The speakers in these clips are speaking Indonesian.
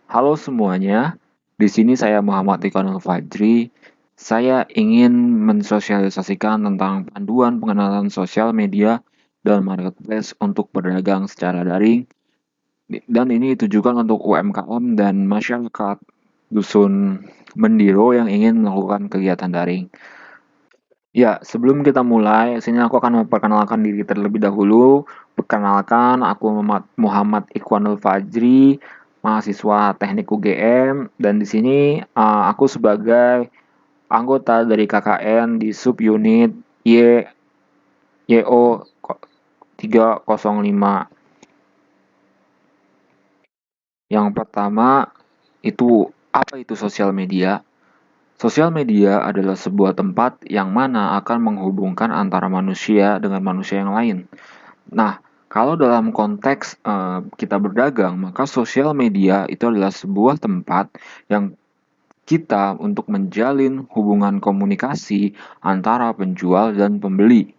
Halo semuanya, di sini saya Muhammad Iqanul Fajri. Saya ingin mensosialisasikan tentang panduan pengenalan sosial media dan marketplace untuk berdagang secara daring. Dan ini ditujukan untuk UMKM dan masyarakat Dusun Mendiro yang ingin melakukan kegiatan daring. Ya, sebelum kita mulai, sini aku akan memperkenalkan diri terlebih dahulu. Perkenalkan, aku Muhammad Ikhwanul Fajri, mahasiswa Teknik UGM, dan di sini aku sebagai anggota dari KKN di subunit YO 305. Yang pertama, apa itu sosial media? Sosial media adalah sebuah tempat yang mana akan menghubungkan antara manusia dengan manusia yang lain. Nah, kalau dalam konteks kita berdagang, maka sosial media itu adalah sebuah tempat yang kita untuk menjalin hubungan komunikasi antara penjual dan pembeli.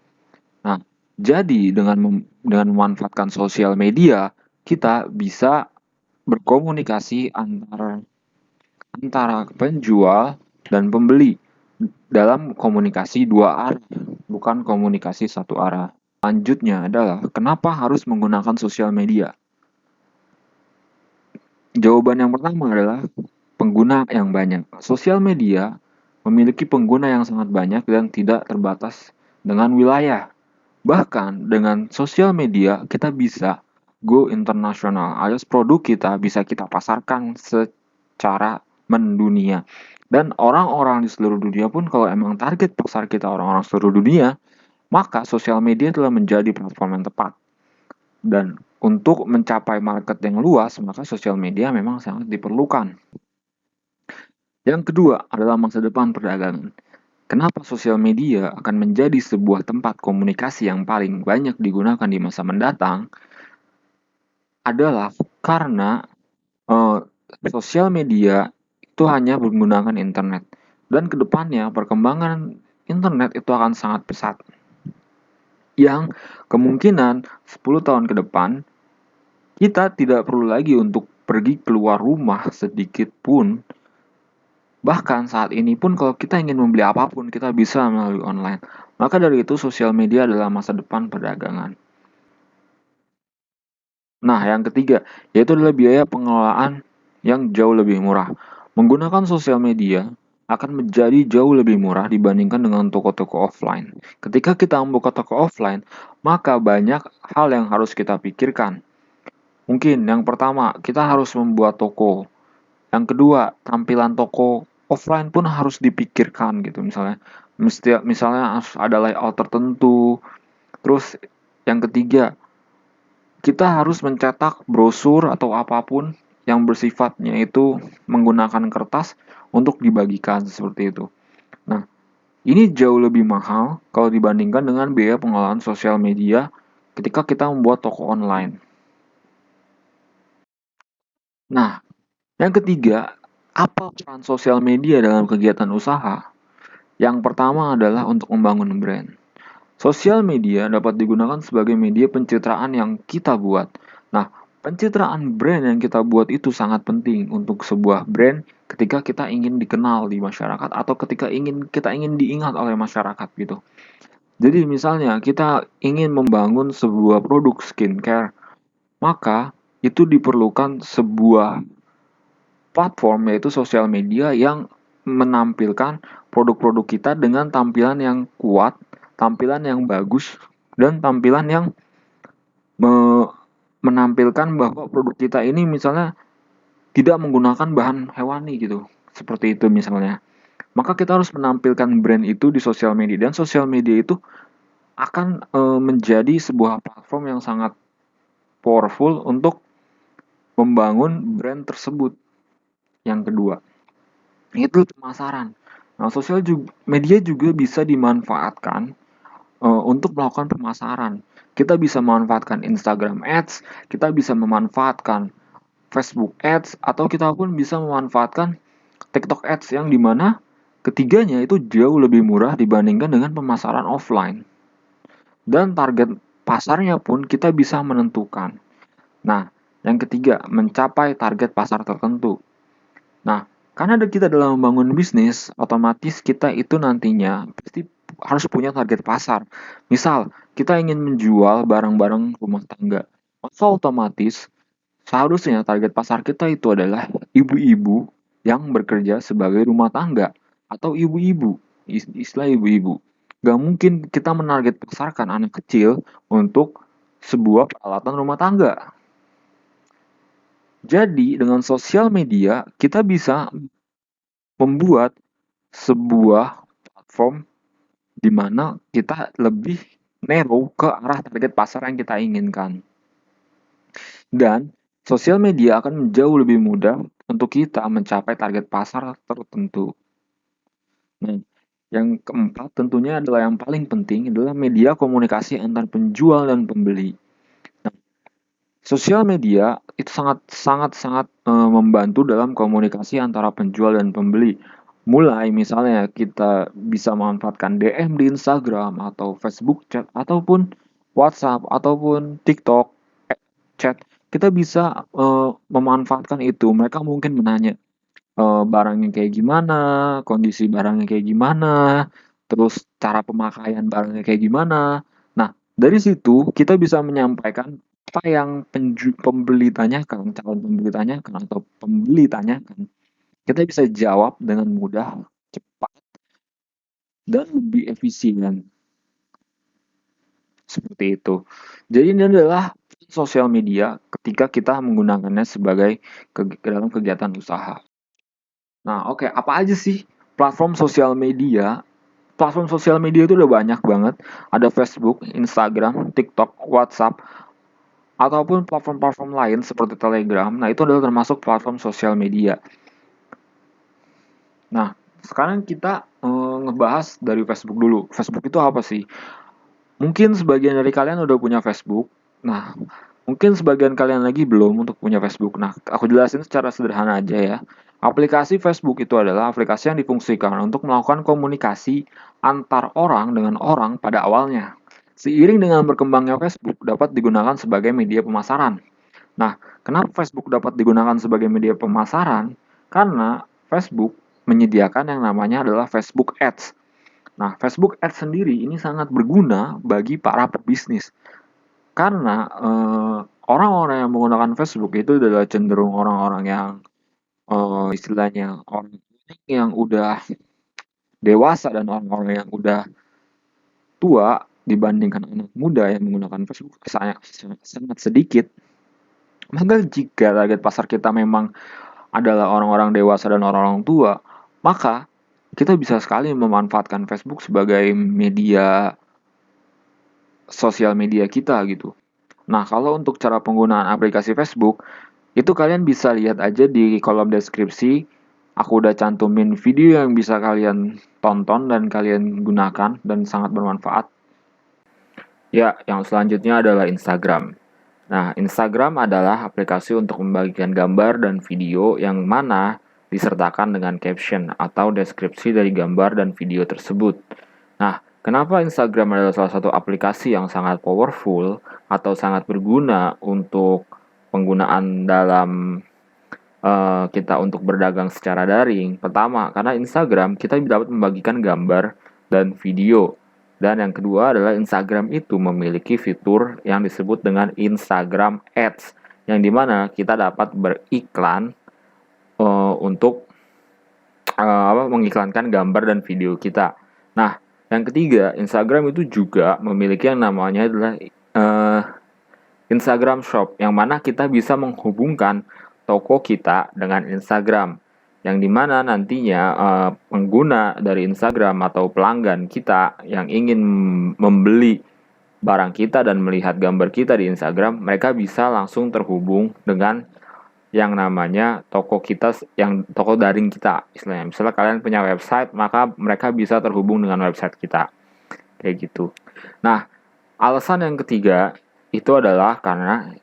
Nah, jadi dengan memanfaatkan sosial media, kita bisa berkomunikasi antara antara penjual dan pembeli dalam komunikasi dua arah, bukan komunikasi satu arah. Selanjutnya adalah kenapa harus menggunakan sosial media? Jawaban yang pertama adalah pengguna yang banyak. Sosial media memiliki pengguna yang sangat banyak dan tidak terbatas dengan wilayah. Bahkan dengan sosial media kita bisa go internasional, alias produk kita bisa kita pasarkan secara mendunia. Dan orang-orang di seluruh dunia pun kalau emang target pasar kita orang-orang seluruh dunia, maka sosial media telah menjadi platform yang tepat. Dan untuk mencapai market yang luas, maka sosial media memang sangat diperlukan. Yang kedua adalah masa depan perdagangan. Kenapa sosial media akan menjadi sebuah tempat komunikasi yang paling banyak digunakan di masa mendatang? Adalah karena eh, sosial media itu hanya menggunakan internet. Dan kedepannya perkembangan internet itu akan sangat pesat. Yang kemungkinan 10 tahun ke depan kita tidak perlu lagi untuk pergi keluar rumah sedikit pun. Bahkan saat ini pun kalau kita ingin membeli apapun, kita bisa melalui online. Maka dari itu sosial media adalah masa depan perdagangan. Nah, yang ketiga, yaitu adalah biaya pengelolaan yang jauh lebih murah. Menggunakan sosial media akan menjadi jauh lebih murah dibandingkan dengan toko-toko offline. Ketika kita membuka toko offline, maka banyak hal yang harus kita pikirkan. Mungkin yang pertama, kita harus membuat toko. Yang kedua, tampilan toko offline pun harus dipikirkan gitu misalnya. Misalnya harus ada layout tertentu. Terus yang ketiga, kita harus mencetak brosur atau apapun yang bersifatnya itu menggunakan kertas untuk dibagikan seperti itu. Nah, ini jauh lebih mahal kalau dibandingkan dengan biaya pengelolaan sosial media ketika kita membuat toko online. Nah, yang ketiga, apa peran sosial media dalam kegiatan usaha? Yang pertama adalah untuk membangun brand. Sosial media dapat digunakan sebagai media pencitraan yang kita buat. Nah, pencitraan brand yang kita buat itu sangat penting untuk sebuah brand ketika kita ingin dikenal di masyarakat atau ketika kita ingin diingat oleh masyarakat gitu. Jadi misalnya kita ingin membangun sebuah produk skincare, maka itu diperlukan sebuah platform yaitu sosial media yang menampilkan produk-produk kita dengan tampilan yang kuat, tampilan yang bagus, dan tampilan yang me- menampilkan bahwa produk kita ini misalnya tidak menggunakan bahan hewani gitu. Seperti itu misalnya. Maka kita harus menampilkan brand itu di sosial media dan sosial media itu akan menjadi sebuah platform yang sangat powerful untuk membangun brand tersebut. Yang kedua, itu pemasaran. Nah, media juga bisa dimanfaatkan untuk melakukan pemasaran. Kita bisa memanfaatkan Instagram Ads, kita bisa memanfaatkan Facebook Ads, atau kita pun bisa memanfaatkan TikTok Ads yang dimana ketiganya itu jauh lebih murah dibandingkan dengan pemasaran offline. Dan target pasarnya pun kita bisa menentukan. Nah, Yang ketiga, mencapai target pasar tertentu. Nah, karena kita dalam membangun bisnis, otomatis kita itu nantinya pasti harus punya target pasar. Misal, kita ingin menjual barang-barang rumah tangga. Maka otomatis seharusnya target pasar kita itu adalah ibu-ibu yang bekerja sebagai rumah tangga atau ibu-ibu, istilah ibu-ibu. Gak mungkin kita menarget pasarkan anak kecil untuk sebuah peralatan rumah tangga. Jadi dengan sosial media kita bisa membuat sebuah platform di mana kita lebih narrow ke arah target pasar yang kita inginkan. Dan sosial media akan jauh lebih mudah untuk kita mencapai target pasar tertentu. Nah, yang keempat tentunya adalah yang paling penting adalah media komunikasi antar penjual dan pembeli. Nah, sosial media itu sangat membantu dalam komunikasi antara penjual dan pembeli. Mulai misalnya kita bisa memanfaatkan DM di Instagram atau Facebook chat ataupun WhatsApp ataupun TikTok chat. Kita bisa memanfaatkan itu. Mereka mungkin menanya barangnya kayak gimana, kondisi barangnya kayak gimana, terus cara pemakaian barangnya kayak gimana. Nah, dari situ kita bisa menyampaikan apa yang pembeli tanyakan, calon pembeli tanyakan atau pembeli tanyakan. Kita bisa jawab dengan mudah, cepat, dan lebih efisien. Seperti itu. Jadi ini adalah sosial media ketika kita menggunakannya sebagai dalam kegiatan usaha. Nah, oke, apa aja sih platform sosial media? Platform sosial media itu udah banyak banget. Ada Facebook, Instagram, TikTok, WhatsApp, ataupun platform-platform lain seperti Telegram. Nah, itu adalah termasuk platform sosial media. Nah, sekarang kita ngebahas dari Facebook dulu. Facebook itu apa sih? Mungkin sebagian dari kalian udah punya Facebook. Nah, mungkin sebagian kalian lagi belum untuk punya Facebook. Nah, aku jelasin secara sederhana aja ya. Aplikasi Facebook itu adalah aplikasi yang difungsikan untuk melakukan komunikasi antar orang dengan orang pada awalnya. Seiring dengan berkembangnya Facebook dapat digunakan sebagai media pemasaran. Nah, kenapa Facebook dapat digunakan sebagai media pemasaran? Karena Facebook menyediakan yang namanya adalah Facebook Ads. Nah, Facebook Ads sendiri ini sangat berguna bagi para pebisnis karena orang-orang yang menggunakan Facebook itu adalah cenderung orang-orang yang istilahnya orang yang udah dewasa dan orang-orang yang udah tua dibandingkan anak muda yang menggunakan Facebook sangat sedikit. Maka jika target pasar kita memang adalah orang-orang dewasa dan orang-orang tua, maka kita bisa sekali memanfaatkan Facebook sebagai media sosial media kita gitu. Nah, kalau untuk cara penggunaan aplikasi Facebook, itu kalian bisa lihat aja di kolom deskripsi. Aku udah cantumin video yang bisa kalian tonton dan kalian gunakan dan sangat bermanfaat. Ya, yang selanjutnya adalah Instagram. Nah, Instagram adalah aplikasi untuk membagikan gambar dan video yang mana disertakan dengan caption atau deskripsi dari gambar dan video tersebut. Nah, kenapa Instagram adalah salah satu aplikasi yang sangat powerful atau sangat berguna untuk penggunaan dalam kita untuk berdagang secara daring? Pertama, karena Instagram kita dapat membagikan gambar dan video. Dan yang kedua adalah Instagram itu memiliki fitur yang disebut dengan Instagram Ads, yang dimana kita dapat beriklan untuk mengiklankan gambar dan video kita. Nah, yang ketiga, Instagram itu juga memiliki yang namanya adalah Instagram Shop, yang mana kita bisa menghubungkan toko kita dengan Instagram, yang dimana nantinya pengguna dari Instagram atau pelanggan kita yang ingin membeli barang kita dan melihat gambar kita di Instagram, mereka bisa langsung terhubung dengan yang namanya toko kita, yang toko daring kita istilahnya. Misalnya kalian punya website, maka mereka bisa terhubung dengan website kita, kayak gitu. Nah, alasan yang ketiga itu adalah karena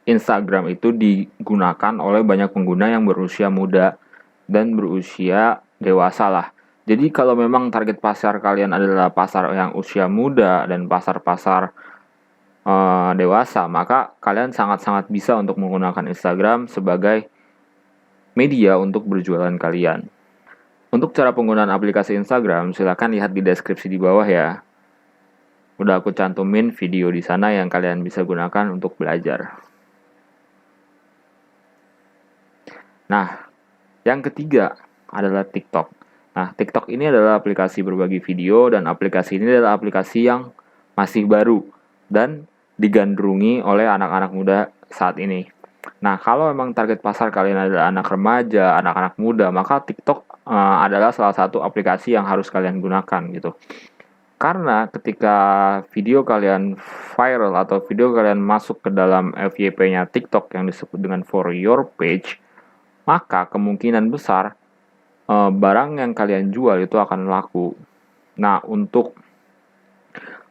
Instagram itu digunakan oleh banyak pengguna yang berusia muda dan berusia dewasa lah. Jadi kalau memang target pasar kalian adalah pasar yang usia muda dan pasar-pasar dewasa, maka kalian sangat-sangat bisa untuk menggunakan Instagram sebagai media untuk berjualan kalian. Untuk cara penggunaan aplikasi Instagram, silakan lihat di deskripsi di bawah ya. Udah aku cantumin video di sana yang kalian bisa gunakan untuk belajar. Nah, yang ketiga adalah TikTok. Nah, TikTok ini adalah aplikasi berbagi video dan aplikasi ini adalah aplikasi yang masih baru dan digandrungi oleh anak-anak muda saat ini. Nah, kalau memang target pasar kalian adalah anak remaja, anak-anak muda, maka TikTok adalah salah satu aplikasi yang harus kalian gunakan gitu. Karena ketika video kalian viral atau video kalian masuk ke dalam FYP-nya TikTok yang disebut dengan For Your Page, maka kemungkinan besar barang yang kalian jual itu akan laku. Nah, untuk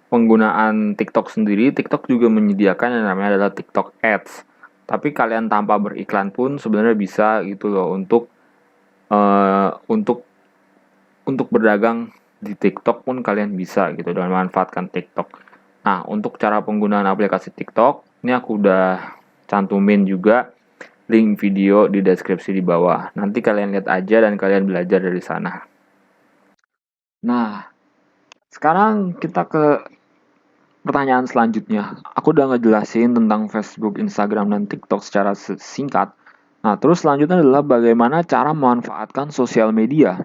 penggunaan TikTok sendiri, TikTok juga menyediakan yang namanya adalah TikTok Ads. Tapi kalian tanpa beriklan pun sebenarnya bisa gitu loh untuk berdagang di TikTok pun kalian bisa gitu dengan memanfaatkan TikTok. Nah, untuk cara penggunaan aplikasi TikTok, ini aku udah cantumin juga link video di deskripsi di bawah. Nanti kalian lihat aja dan kalian belajar dari sana. Nah, sekarang kita ke pertanyaan selanjutnya. Aku udah ngejelasin tentang Facebook, Instagram, dan TikTok secara singkat. Nah, terus selanjutnya adalah bagaimana cara memanfaatkan sosial media.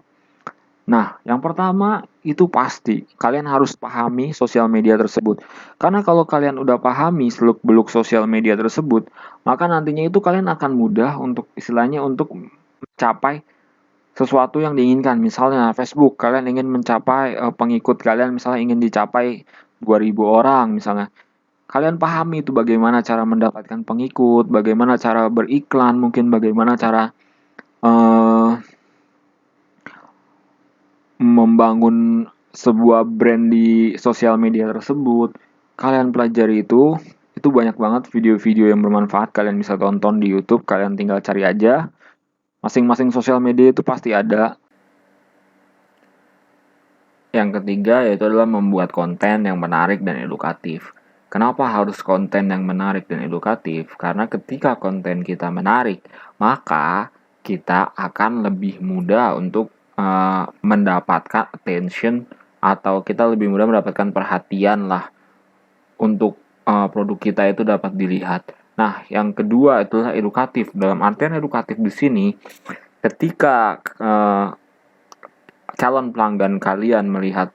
Nah, yang pertama itu pasti kalian harus pahami sosial media tersebut. Karena kalau kalian udah pahami seluk-beluk sosial media tersebut, maka nantinya itu kalian akan mudah untuk istilahnya untuk mencapai sesuatu yang diinginkan. Misalnya Facebook, kalian ingin mencapai pengikut kalian misalnya ingin dicapai 2000 orang misalnya. Kalian pahami itu bagaimana cara mendapatkan pengikut, bagaimana cara beriklan, mungkin bagaimana cara membangun sebuah brand di sosial media tersebut. Kalian pelajari itu banyak banget video-video yang bermanfaat kalian bisa tonton di YouTube, kalian tinggal cari aja. Masing-masing sosial media itu pasti ada. Yang ketiga yaitu adalah membuat konten yang menarik dan edukatif. Kenapa harus konten yang menarik dan edukatif? Karena ketika konten kita menarik, maka kita akan lebih mudah untuk mendapatkan attention atau kita lebih mudah mendapatkan perhatian lah untuk produk kita itu dapat dilihat. Nah, yang kedua itulah edukatif. Dalam artian edukatif di sini, ketika calon pelanggan kalian melihat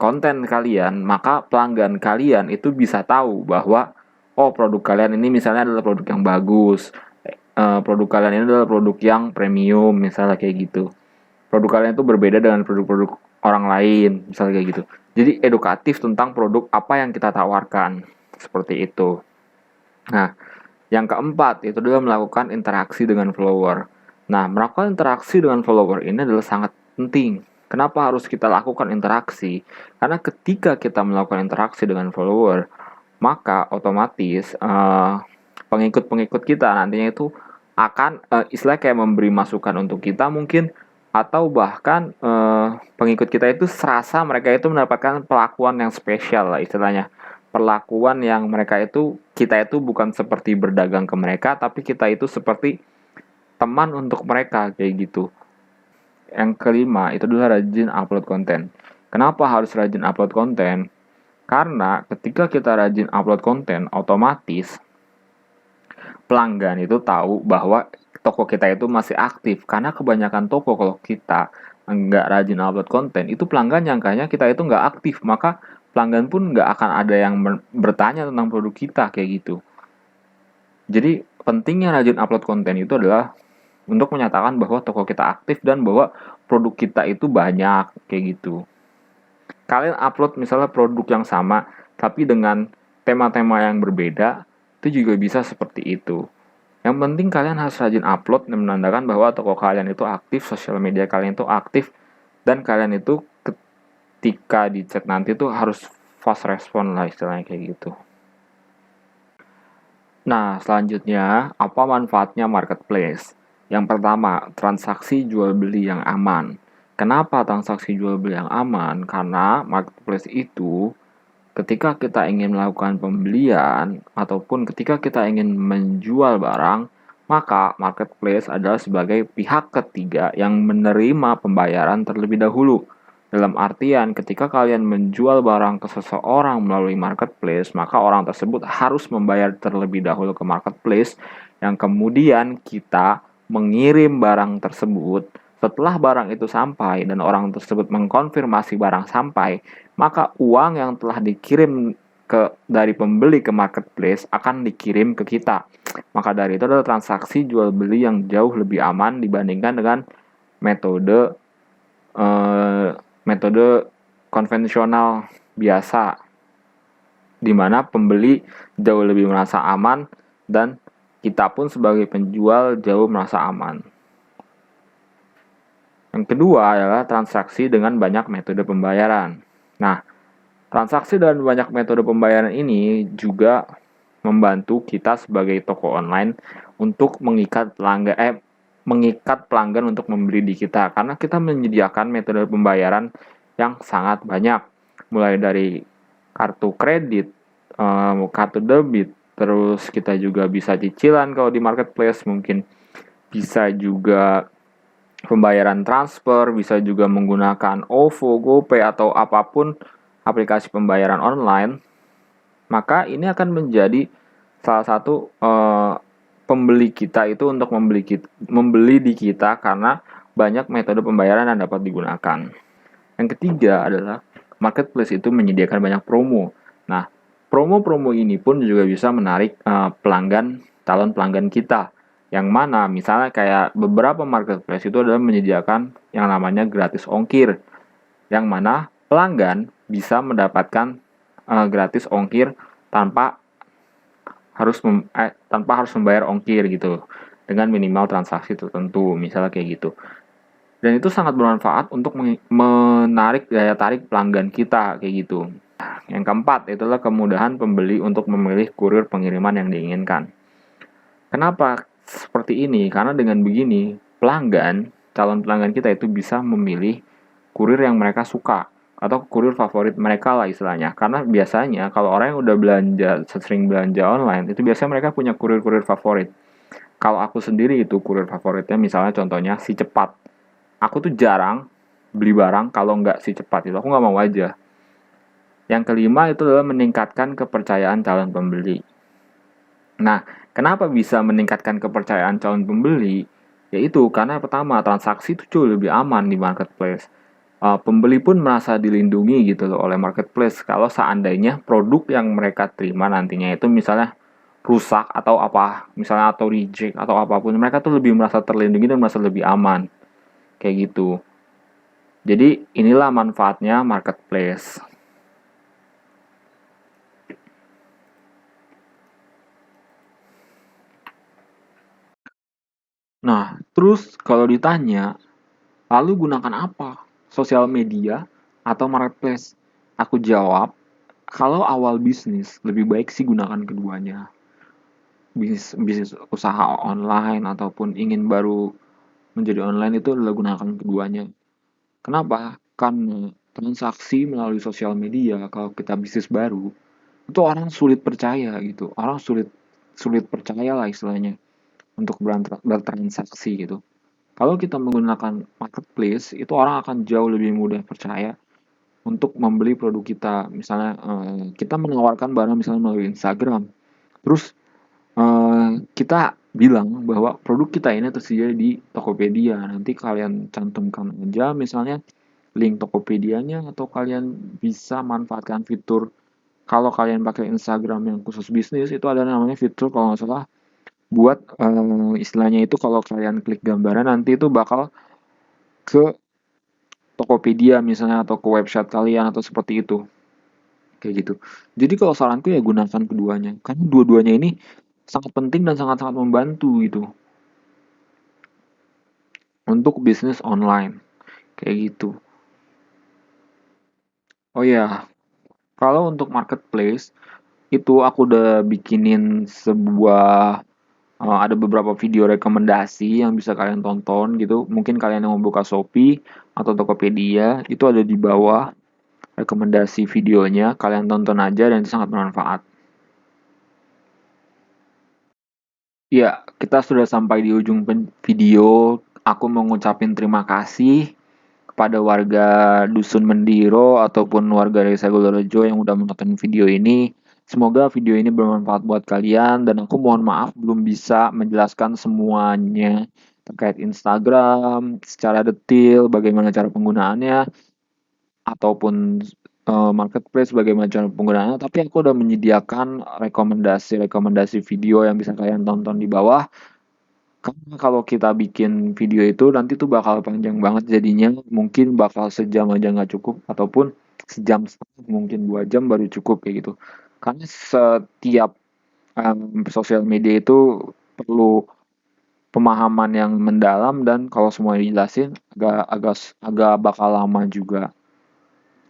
konten kalian, maka pelanggan kalian itu bisa tahu bahwa oh produk kalian ini misalnya adalah produk yang bagus, produk kalian ini adalah produk yang premium, misalnya kayak gitu. Produk kalian itu berbeda dengan produk-produk orang lain, misalnya kayak gitu. Jadi edukatif tentang produk apa yang kita tawarkan, seperti itu. Nah, yang keempat itu adalah melakukan interaksi dengan follower. Nah, melakukan interaksi dengan follower ini adalah sangat penting. Kenapa harus kita lakukan interaksi? Karena ketika kita melakukan interaksi dengan follower, maka otomatis pengikut-pengikut kita nantinya itu akan istilah kayak memberi masukan untuk kita mungkin, atau bahkan pengikut kita itu serasa mereka itu mendapatkan perlakuan yang spesial lah istilahnya. Perlakuan yang kita itu bukan seperti berdagang ke mereka, tapi kita itu seperti teman untuk mereka kayak gitu. Yang kelima itu adalah rajin upload konten. Kenapa harus rajin upload konten? Karena ketika kita rajin upload konten, otomatis pelanggan itu tahu bahwa toko kita itu masih aktif. Karena kebanyakan toko kalau kita nggak rajin upload konten, itu pelanggan nyangkanya kita itu nggak aktif. Maka pelanggan pun nggak akan ada yang bertanya tentang produk kita kayak gitu. Jadi pentingnya rajin upload konten itu adalah untuk menyatakan bahwa toko kita aktif dan bahwa produk kita itu banyak kayak gitu. Kalian upload misalnya produk yang sama tapi dengan tema-tema yang berbeda, itu juga bisa seperti itu. Yang penting kalian harus rajin upload dan menandakan bahwa toko kalian itu aktif, sosial media kalian itu aktif, dan kalian itu ketika di chat nanti tuh harus fast respon lah istilahnya kayak gitu. Nah, selanjutnya, apa manfaatnya marketplace? Yang pertama, transaksi jual beli yang aman. Kenapa transaksi jual beli yang aman? Karena marketplace itu ketika kita ingin melakukan pembelian ataupun ketika kita ingin menjual barang, maka marketplace adalah sebagai pihak ketiga yang menerima pembayaran terlebih dahulu. Dalam artian, ketika kalian menjual barang ke seseorang melalui marketplace, maka orang tersebut harus membayar terlebih dahulu ke marketplace, yang kemudian kita mengirim barang tersebut. Setelah barang itu sampai dan orang tersebut mengkonfirmasi barang sampai, maka uang yang telah dikirim dari pembeli ke marketplace akan dikirim ke kita. Maka dari itu adalah transaksi jual beli yang jauh lebih aman dibandingkan dengan metode metode konvensional biasa, di mana pembeli jauh lebih merasa aman dan kita pun sebagai penjual jauh merasa aman. Yang kedua adalah transaksi dengan banyak metode pembayaran. Nah, transaksi dengan banyak metode pembayaran ini juga membantu kita sebagai toko online untuk mengikat pelanggan untuk membeli di kita, karena kita menyediakan metode pembayaran yang sangat banyak, mulai dari kartu kredit, kartu debit, terus kita juga bisa cicilan kalau di marketplace, mungkin bisa juga pembayaran transfer, bisa juga menggunakan OVO, GoPay, atau apapun aplikasi pembayaran online. Maka ini akan menjadi salah satu pembeli kita itu untuk membeli di kita karena banyak metode pembayaran yang dapat digunakan. Yang ketiga adalah marketplace itu menyediakan banyak promo. Nah, promo-promo ini pun juga bisa menarik calon pelanggan kita. Yang mana misalnya kayak beberapa marketplace itu adalah menyediakan yang namanya gratis ongkir. Yang mana pelanggan bisa mendapatkan gratis ongkir tanpa harus membayar ongkir gitu, dengan minimal transaksi tertentu, misalnya kayak gitu. Dan itu sangat bermanfaat untuk menarik daya tarik pelanggan kita kayak gitu. Yang keempat itulah kemudahan pembeli untuk memilih kurir pengiriman yang diinginkan. Kenapa seperti ini? Karena dengan begini calon pelanggan kita itu bisa memilih kurir yang mereka suka atau kurir favorit mereka lah istilahnya. Karena biasanya kalau orang yang udah sering belanja online, itu biasanya mereka punya kurir-kurir favorit. Kalau aku sendiri itu kurir favoritnya misalnya contohnya Si Cepat. Aku tuh jarang beli barang kalau nggak Si Cepat itu, aku nggak mau aja. Yang kelima itu adalah meningkatkan kepercayaan calon pembeli. Nah, kenapa bisa meningkatkan kepercayaan calon pembeli? Yaitu karena pertama, transaksi itu jauh lebih aman di marketplace. Pembeli pun merasa dilindungi gitu loh oleh marketplace kalau seandainya produk yang mereka terima nantinya itu misalnya rusak atau apa, misalnya atau reject atau apapun, mereka tuh lebih merasa terlindungi dan merasa lebih aman. Kayak gitu. Jadi inilah manfaatnya marketplace. Nah, terus kalau ditanya, lalu gunakan apa? Sosial media atau marketplace? Aku jawab, kalau awal bisnis, lebih baik sih gunakan keduanya. Bisnis usaha online ataupun ingin baru menjadi online itu adalah gunakan keduanya. Kenapa? Karena transaksi melalui sosial media, kalau kita bisnis baru, itu orang sulit percaya gitu. Orang sulit percaya lah istilahnya untuk bertransaksi gitu. Kalau kita menggunakan marketplace, itu orang akan jauh lebih mudah percaya untuk membeli produk kita. Misalnya kita menawarkan barang misalnya melalui Instagram, terus kita bilang bahwa produk kita ini tersedia di Tokopedia. Nanti kalian cantumkan aja misalnya link Tokopedianya, atau kalian bisa manfaatkan fitur, kalau kalian pakai Instagram yang khusus bisnis itu ada namanya fitur kalau nggak salah buat istilahnya itu kalau kalian klik gambaran nanti itu bakal ke Tokopedia misalnya atau ke website kalian atau seperti itu. Kayak gitu. Jadi kalau saranku ya gunakan keduanya. Karena dua-duanya ini sangat penting dan sangat-sangat membantu gitu untuk bisnis online. Kayak gitu. Oh ya, kalau untuk marketplace itu aku udah bikinin ada beberapa video rekomendasi yang bisa kalian tonton gitu. Mungkin kalian yang mau buka Shopee atau Tokopedia itu ada di bawah. rekomendasi videonya, kalian tonton aja dan itu sangat bermanfaat. Ya, kita sudah sampai di ujung video. Aku mau ngucapin terima kasih kepada warga Dusun Mendiro ataupun warga Desa Golorejo yang udah menonton video ini. Semoga video ini bermanfaat buat kalian dan aku mohon maaf belum bisa menjelaskan semuanya terkait Instagram secara detail, bagaimana cara penggunaannya ataupun marketplace bagaimana cara penggunaannya, tapi aku udah menyediakan rekomendasi-rekomendasi video yang bisa kalian tonton di bawah. Karena kalau kita bikin video itu nanti tuh bakal panjang banget jadinya, mungkin bakal sejam aja nggak cukup, ataupun sejam setengah, mungkin 2 jam baru cukup kayak gitu. Karena setiap sosial media itu perlu pemahaman yang mendalam dan kalau semua dijelasin agak agak agak bakal lama juga.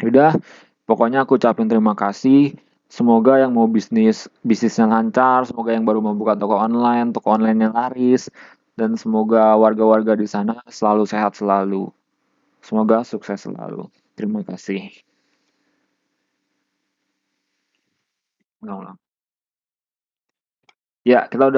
Udah, pokoknya aku ucapin terima kasih. Semoga yang mau bisnisnya lancar, semoga yang baru mau buka toko online yang laris, dan semoga warga-warga di sana selalu sehat selalu. Semoga sukses selalu. Terima kasih. Ulang-ulang. Ya, kita udah